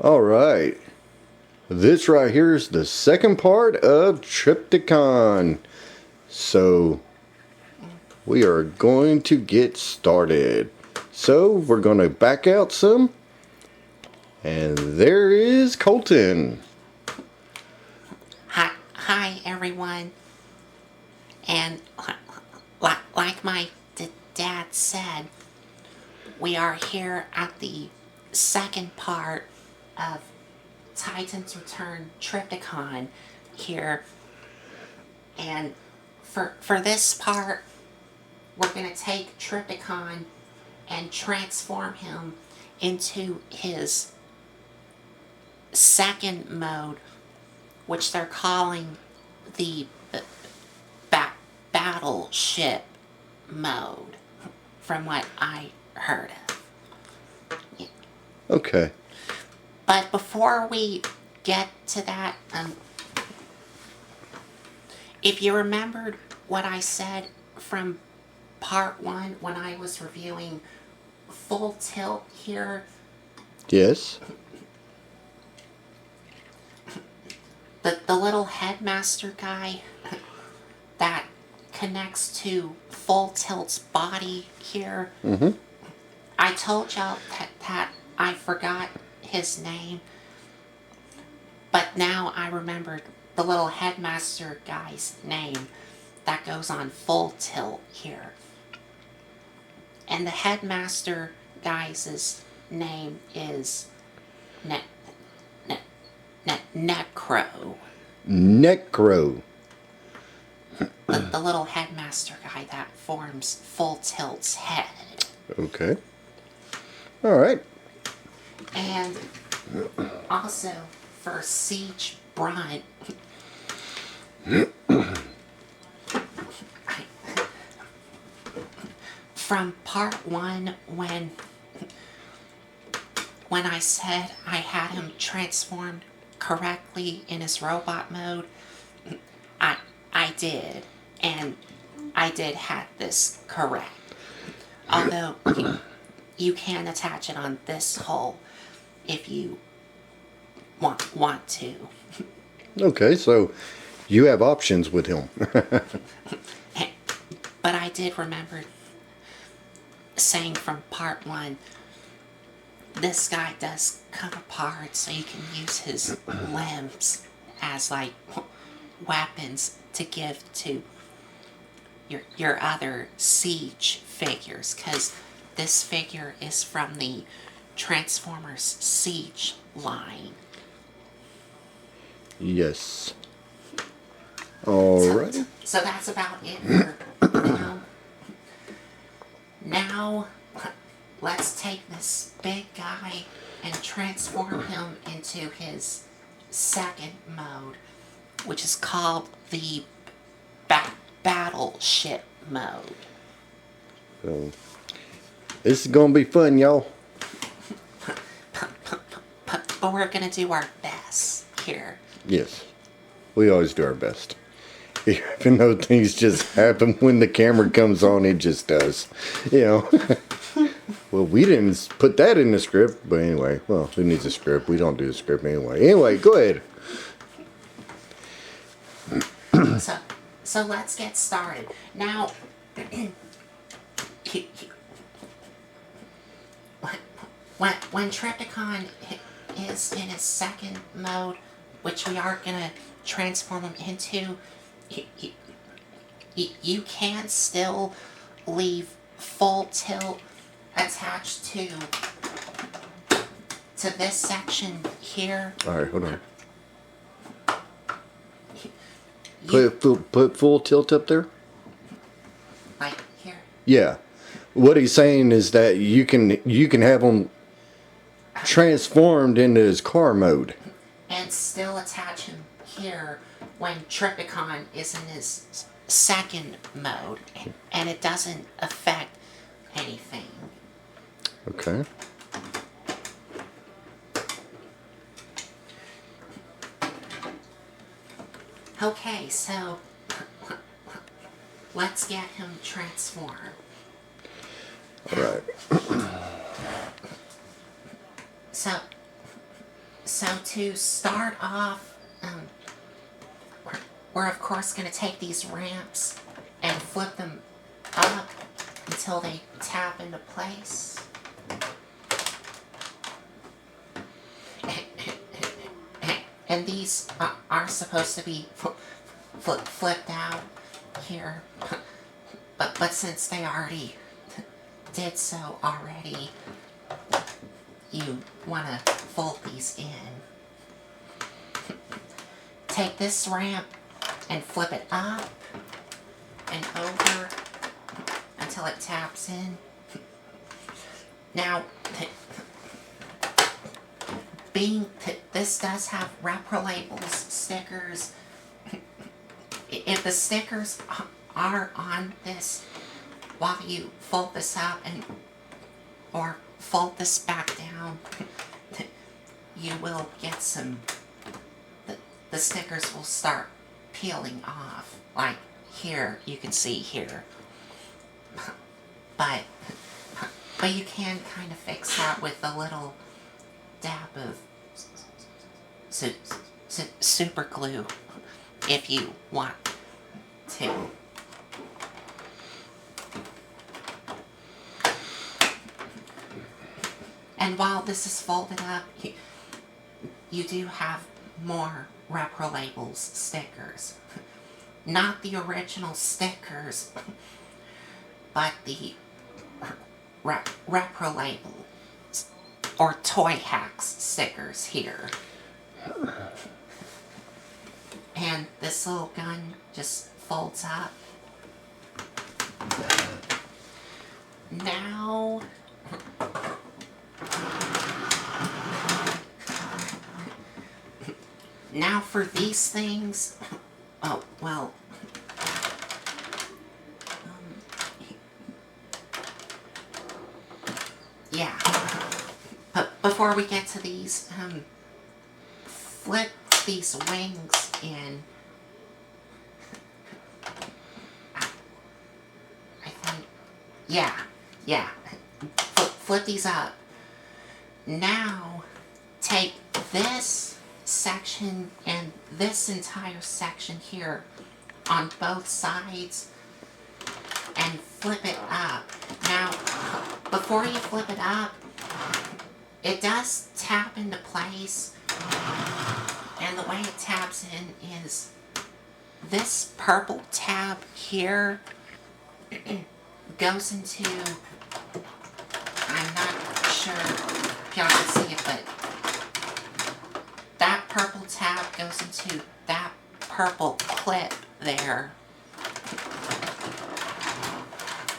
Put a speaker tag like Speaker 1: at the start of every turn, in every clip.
Speaker 1: Alright. This right here is the second part of Trypticon. So, we are going to get started. So, we're going to back out some. And there is Colton.
Speaker 2: Hi everyone. And like my dad said, we are here at the second part of Titans Return Trypticon here. And for this part, we're going to take Trypticon and transform him into his second mode, which they're calling the Battleship Mode, from what I heard of. Yeah.
Speaker 1: Okay.
Speaker 2: But before we get to that, if you remembered what I said from part 1 when I was reviewing Full Tilt here.
Speaker 1: Yes.
Speaker 2: The little headmaster guy that connects to Full Tilt's body here.
Speaker 1: Mm-hmm.
Speaker 2: I told y'all that I forgot his name, but now I remembered the little headmaster guy's name that goes on Full Tilt here. And the headmaster guy's name is Necro.
Speaker 1: Necro.
Speaker 2: The little headmaster guy that forms Full Tilt's head.
Speaker 1: Okay. Alright.
Speaker 2: And also for Siege Brunt, from part 1 when I said I had him transformed correctly in his robot mode, I did, and I did have this correct. Although you can attach it on this hole if you want to.
Speaker 1: Okay, so you have options with him.
Speaker 2: But I did remember saying from part 1, this guy does come apart, so you can use his limbs as like weapons to give to your other Siege figures, because this figure is from the Transformers Siege line.
Speaker 1: Yes. Alright.
Speaker 2: So that's about it for now. Now, let's take this big guy and transform him into his second mode, which is called the Battleship Mode.
Speaker 1: So, this is going to be fun, y'all.
Speaker 2: But we're going to do our best here.
Speaker 1: Yes. We always do our best. Even though things just happen when the camera comes on, it just does. You know. Well, we didn't put that in the script, but anyway. Well, who needs a script? We don't do the script anyway. Anyway, go ahead.
Speaker 2: So let's get started. Now, when Trypticon is in his second mode, which we are going to transform him into, you can still leave Full Tilt attached to this section here.
Speaker 1: Alright, hold on. Put Full Tilt up there?
Speaker 2: Like here?
Speaker 1: Yeah. What he's saying is that you can have him transformed into his car mode.
Speaker 2: And still attach him here when Trypticon is in his second mode, and it doesn't affect anything.
Speaker 1: Okay.
Speaker 2: Okay, so let's get him transformed.
Speaker 1: Alright.
Speaker 2: So So to start off, we're of course going to take these ramps and flip them up until they tap into place. And these are supposed to be flipped out here, but since they already did so already, you want to fold these in. Take this ramp and flip it up and over until it taps in. Now, being this does have repro labels, stickers, if the stickers are on this while you fold this up or fold this back down, you will get some, the stickers will start peeling off, like here, you can see here. But you can kind of fix that with a little dab of super glue if you want to. And while this is folded up, you do have more repro labels stickers. Not the original stickers, but the repro labels or Toy Hacks stickers here. And this little gun just folds up. Now for these things, oh, well, yeah, but before we get to these, flip these wings in, I think, yeah, flip these up. Now, take this section and this entire section here on both sides and flip it up. Now, before you flip it up, it does tap into place, and the way it taps in is this purple tab here goes into, I'm not sure if y'all can see it, but that purple tab goes into that purple clip there.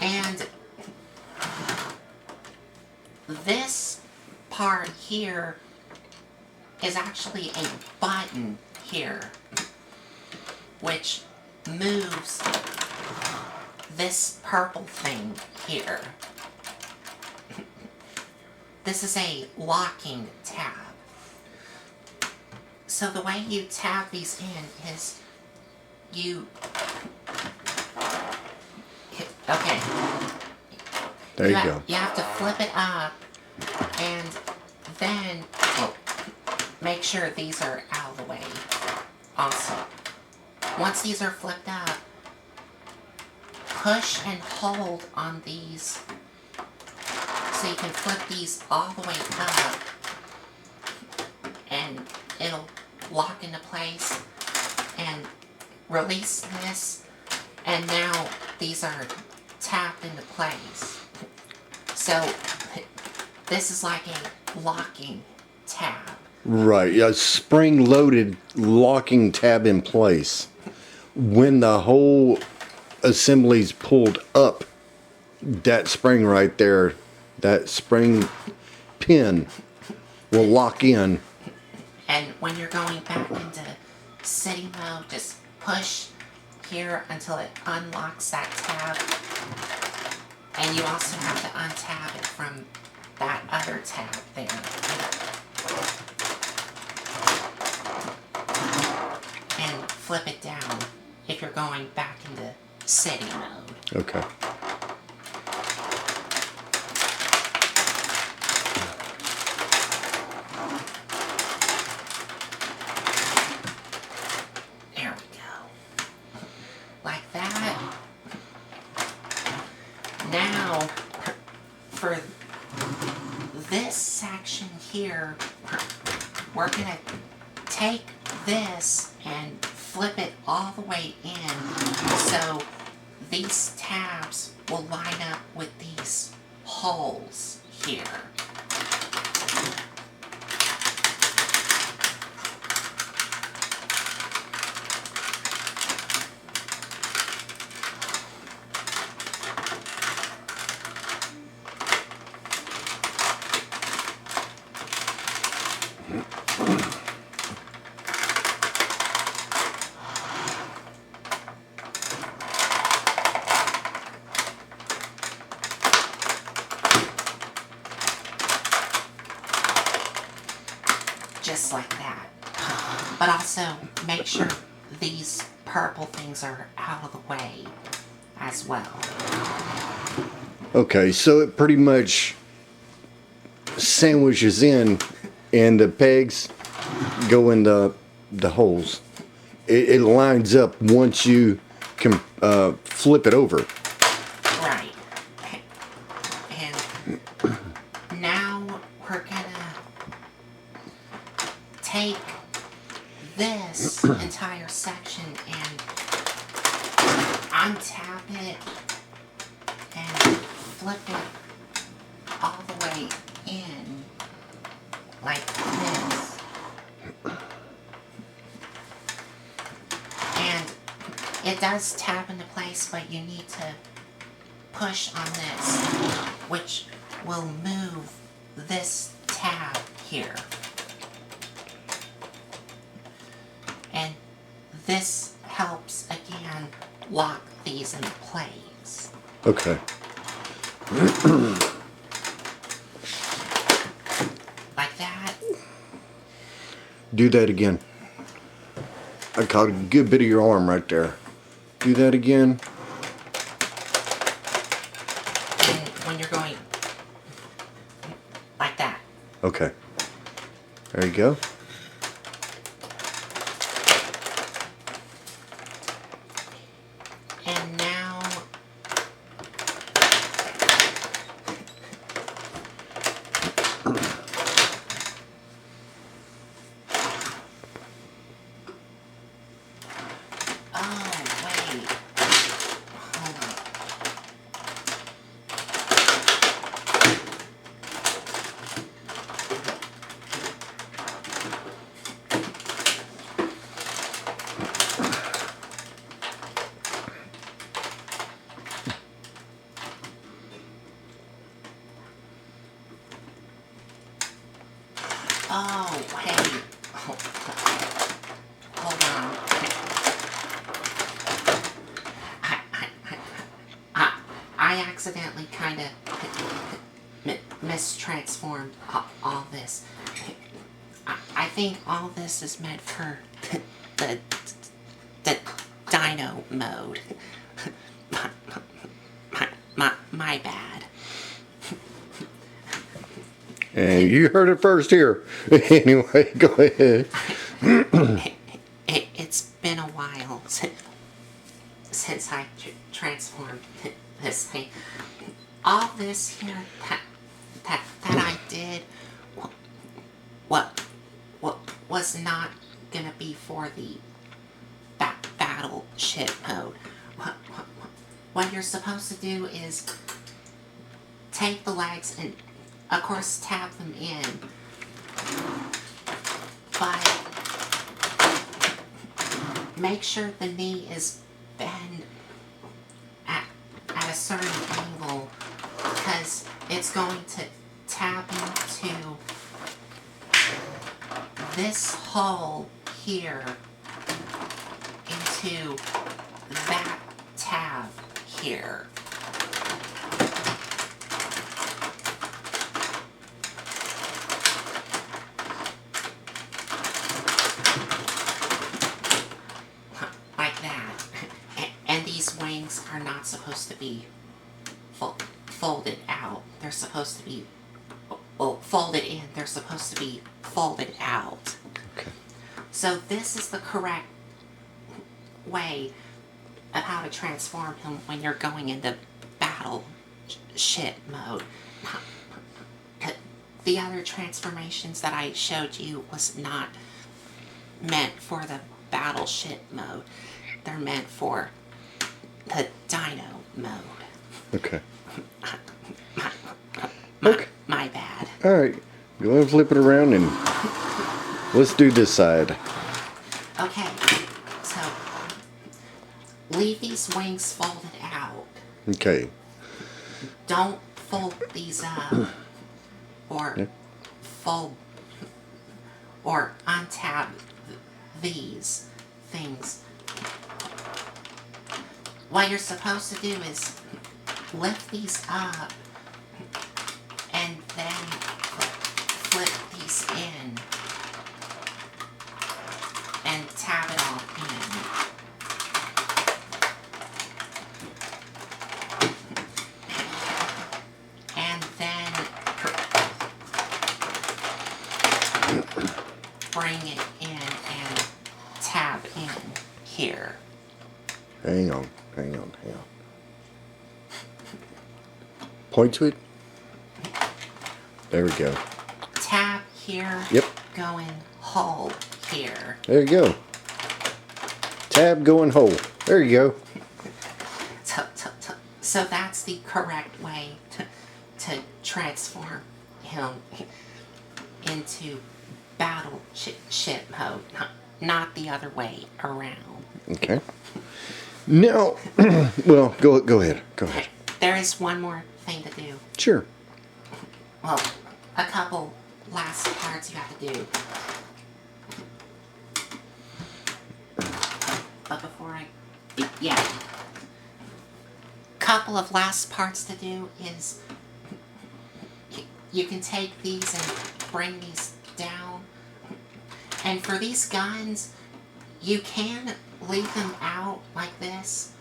Speaker 2: And this part here is actually a button here, which moves this purple thing here. This is a locking tab. So the way you tab these in is you, okay.
Speaker 1: There you go.
Speaker 2: You have to flip it up and then make sure these are out of the way also. Once these are flipped up, push and hold on these so you can flip these all the way up and it'll lock into place, and release this, and now these are tapped into place. So this is like a locking tab.
Speaker 1: Right, a spring-loaded locking tab in place. When the whole assembly's pulled up, that spring right there, that spring pin will lock in.
Speaker 2: And when you're going back into city mode, just push here until it unlocks that tab. And you also have to untab it from that other tab there. And flip it down if you're going back into city mode.
Speaker 1: Okay.
Speaker 2: now, for this section here, we're going to take this and flip it all the way in so these tabs will line up with these holes here. Just like that. But also make sure these purple things are out of the way as well.
Speaker 1: Okay, so it pretty much sandwiches in and the pegs go in the holes. It lines up once you can flip it over.
Speaker 2: Right. And now we're gonna take this entire section and untap it and flip it all the way in like this. And it does tap into place, but you need to push on this, which will move this tab here. And this helps, again, lock these into place.
Speaker 1: Okay.
Speaker 2: Like that.
Speaker 1: Do that again. I caught a good bit of your arm right there. Do that again.
Speaker 2: And when you're going like that.
Speaker 1: Okay. There you go.
Speaker 2: And now hey, hold on. I accidentally kind of mistransformed all this. I think all this is meant for the dino mode. My bad.
Speaker 1: And you heard it first here. Anyway, go ahead.
Speaker 2: It's been a while since I transformed this thing. All this here that I did, what was not gonna be for the battleship mode. What you're supposed to do is take the legs and, of course, tap them in, but make sure the knee is bent at a certain angle, because it's going to tap into this hole here into that tab here. Like that. And these wings are not supposed to be folded out. They're supposed to be folded in. They're supposed to be folded out.
Speaker 1: Okay.
Speaker 2: So this is the correct way of how to transform him when you're going into battle ship mode. The other transformations that I showed you was not meant for the battleship mode. They're meant for the dino mode.
Speaker 1: Okay.
Speaker 2: My bad.
Speaker 1: Alright. Go ahead and flip it around and let's do this side.
Speaker 2: Okay. So, leave these wings folded out.
Speaker 1: Okay.
Speaker 2: Don't fold these up. Or fold. Or untab these things. What you're supposed to do is lift these up and then flip these in and tab it all in. And then bring it in and tab in here.
Speaker 1: Hang on. Point to it. There we go.
Speaker 2: Tab here.
Speaker 1: Yep.
Speaker 2: Go in hole here.
Speaker 1: There you go. Tab going hole. There you go.
Speaker 2: So that's the correct way to transform him into battleship mode, not the other way around.
Speaker 1: Okay. Now, well, go ahead. Go ahead.
Speaker 2: There is one more thing to do.
Speaker 1: Sure.
Speaker 2: Well, a couple last parts you have to do. But before couple of last parts to do is you can take these and bring these down. And for these guns, you can leave them out like this,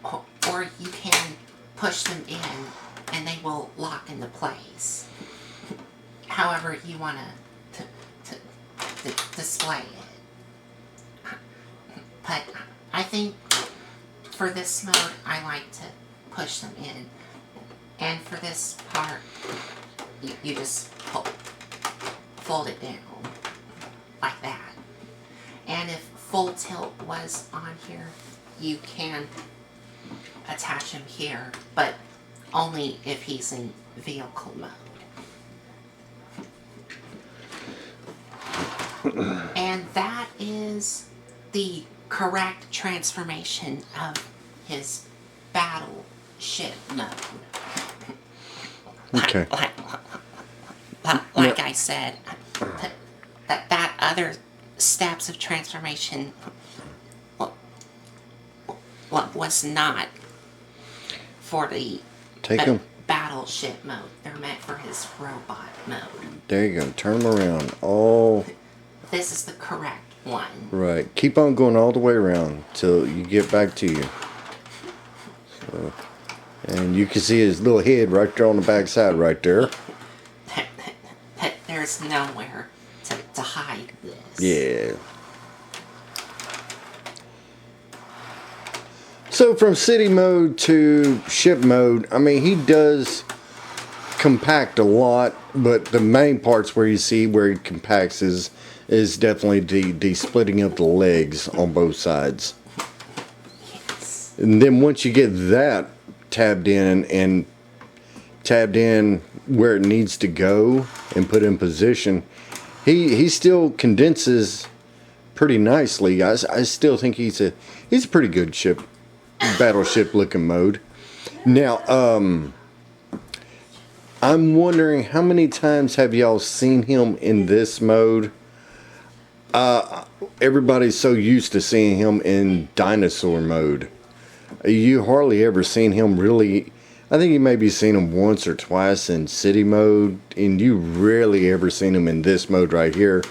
Speaker 2: or you can push them in and they will lock into place. However you want to display it. But I think for this mode, I like to push them in. And for this part, you just fold it down like that. And if full tilt was on here, you can attach him here, but only if he's in vehicle mode. And that is the correct transformation of his battleship mode.
Speaker 1: Okay.
Speaker 2: Like I said, that other steps of transformation was not for the battleship mode. They're meant for his robot mode.
Speaker 1: There you go. Turn them around. All.
Speaker 2: This is the correct one.
Speaker 1: Right. Keep on going all the way around till you get back to you. So, and you can see his little head right there on the back side right there.
Speaker 2: There's nowhere to hide this.
Speaker 1: Yeah. So from city mode to ship mode, I mean, he does compact a lot, but the main parts where you see where he compacts is definitely the splitting up the legs on both sides.
Speaker 2: Yes.
Speaker 1: And then once you get that tabbed in and tabbed in where it needs to go and put in position, he still condenses pretty nicely. I still think he's a pretty good battleship looking mode. Now, I'm wondering how many times have y'all seen him in this mode? Everybody's so used to seeing him in dinosaur mode. You hardly ever seen him really. I think you maybe seen him once or twice in city mode, and you rarely ever seen him in this mode right here.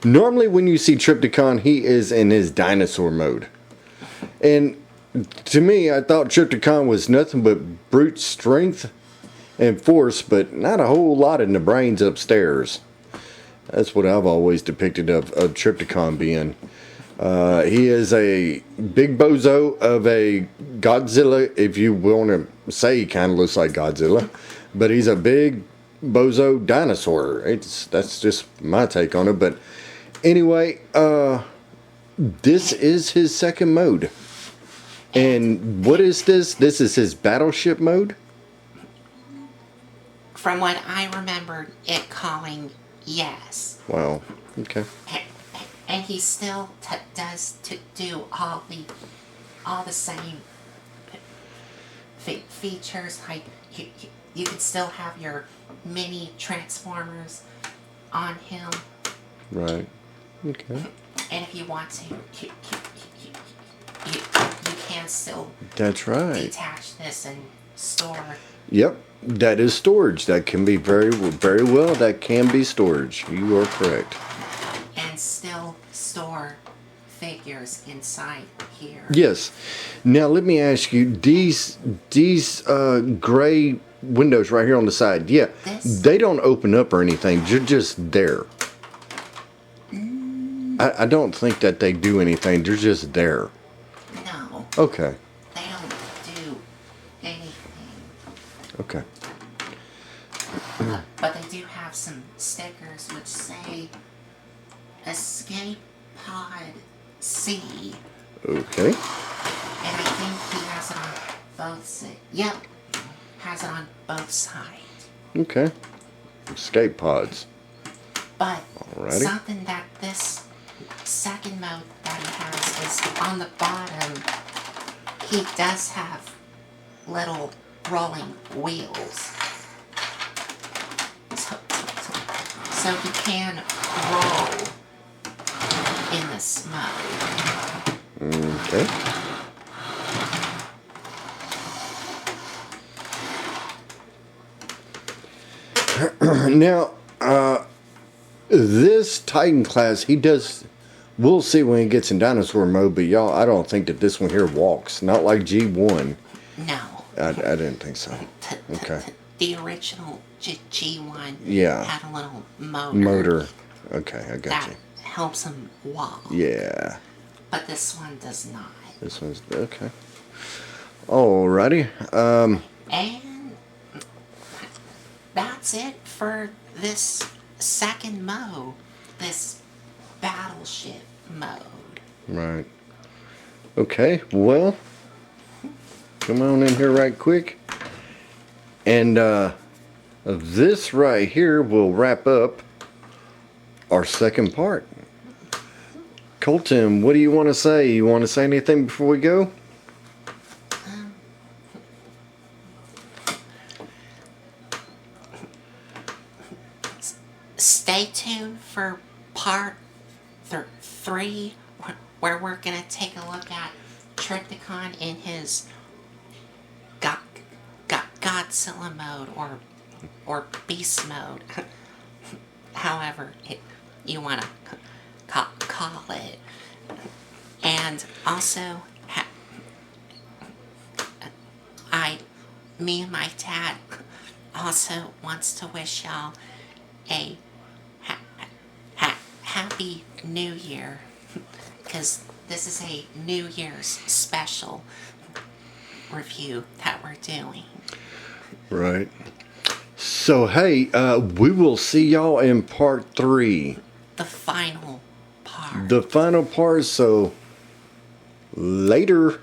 Speaker 1: Normally when you see Trypticon, he is in his dinosaur mode. And to me, I thought Trypticon was nothing but brute strength and force, but not a whole lot in the brains upstairs. That's what I've always depicted of Trypticon being. He is a big bozo of a Godzilla, if you want to say he kind of looks like Godzilla, but he's a big bozo dinosaur. That's just my take on it. But anyway, this is his second mode. And what is this? This is his battleship mode?
Speaker 2: From what I remember it calling, yes.
Speaker 1: Wow. Okay.
Speaker 2: And he still does do all the same features. Like you can still have your mini transformers on him.
Speaker 1: Right. Okay.
Speaker 2: And if you want to, you can still.
Speaker 1: That's right.
Speaker 2: Detach this and store.
Speaker 1: Yep. That is storage. That can be very well. That can be storage. You are correct.
Speaker 2: And still store figures inside here.
Speaker 1: Yes. Now let me ask you: these gray windows right here on the side. Yeah, they don't open up or anything. They're just there. I don't think that they do anything. They're just there.
Speaker 2: No.
Speaker 1: Okay.
Speaker 2: They don't do anything.
Speaker 1: Okay.
Speaker 2: But they do have some stickers which say Escape Pod C.
Speaker 1: Okay.
Speaker 2: And I think he has it on both sides. Yep. Has it on both sides.
Speaker 1: Okay. Escape pods.
Speaker 2: But
Speaker 1: Alrighty.
Speaker 2: something that this second mode that he has is on the bottom. He does have little rolling wheels. So he can roll in this mode.
Speaker 1: Okay. Now, this Titan class, we'll see when he gets in dinosaur mode, but y'all, I don't think that this one here walks. Not like G1.
Speaker 2: No.
Speaker 1: I didn't think so. Okay.
Speaker 2: The original G1
Speaker 1: Yeah.
Speaker 2: had a little
Speaker 1: Motor. Okay, I got
Speaker 2: that
Speaker 1: you.
Speaker 2: helps him walk.
Speaker 1: Yeah.
Speaker 2: But this one does not.
Speaker 1: This one's okay. Alrighty.
Speaker 2: And that's it for this second mode. This battleship mode.
Speaker 1: Right. Okay, well, come on in here right quick. And this right here will wrap up our second part. Colton, what do you want to say? You want to say anything before we go?
Speaker 2: Stay tuned for part 3, where we're going to take a look at Trypticon in his Godzilla mode or Beast mode, however you want to call it. And also, me and my dad also wants to wish y'all a happy New Year, because this is a New Year's special review that we're doing.
Speaker 1: Right. So, hey, we will see y'all in part 3.
Speaker 2: The final part.
Speaker 1: The final part, so later.